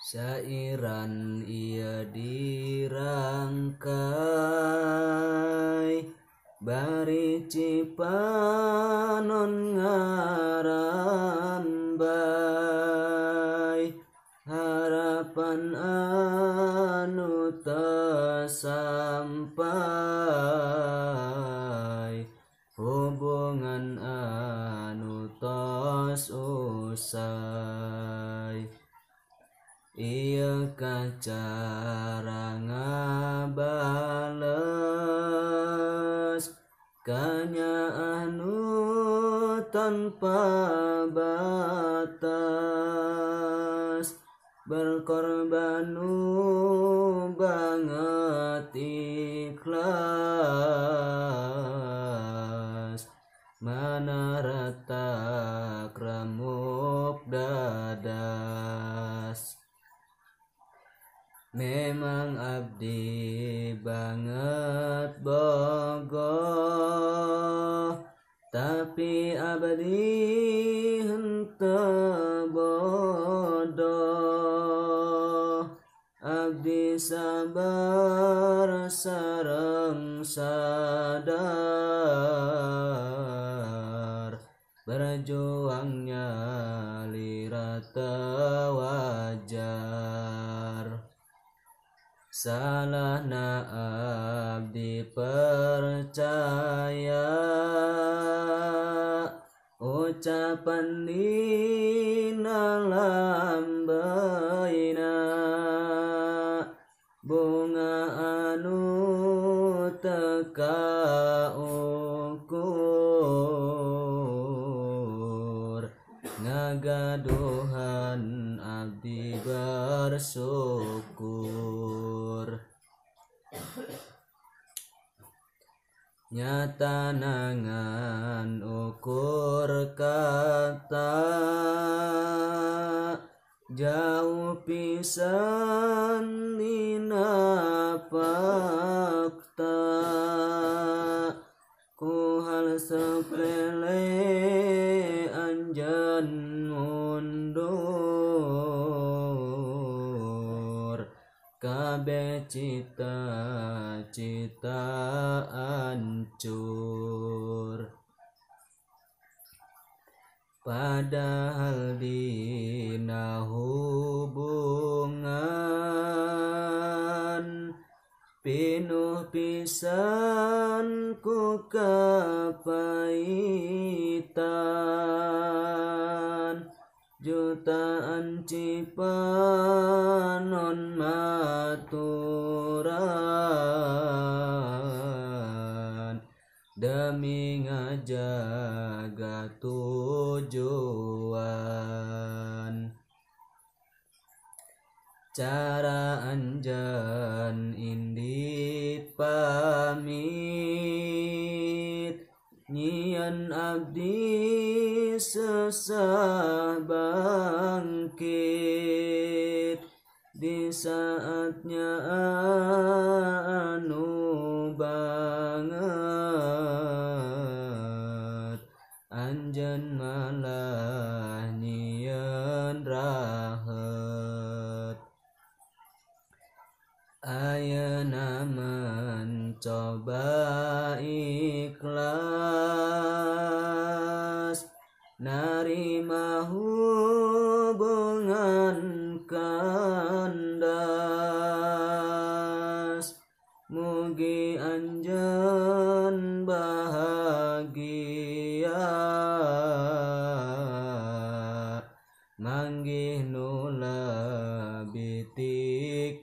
Syairan ia dirangkai bari cipanon ngarambai harapan anu sampai hubungan anu tos usai. Ieu cara ngabales kanya anu tanpa batas berkorban nu banget ikhlas mana retak remuk dadas. Memang abdi banget bogoh tapi abdi henteu bodoh. Abdi sabar sareng sadar berjuangnya lira teu wajar. Salahna abdi percaya ucapan dina lambeina bunga anu teka ukur ngagaduhan abdi bersyukur. Nyata nangan ukur kata jauh pisan dina fakta ku hal sepele anjeun mundur kabeh cita-cita hancur. Padahal dina hubungan pinuh pisan ku kapahitan jutaan cipanon maturan demi ngajaga tujuan. Cara anjeun indit pamit nyieun abdi sesah bangkit di saatnya anu banget anjeun malah nyieun rahet. Ayeuna mencoba ikhlas narima hubungan kandas mugi anjeun bahagia manggih nu lebih ti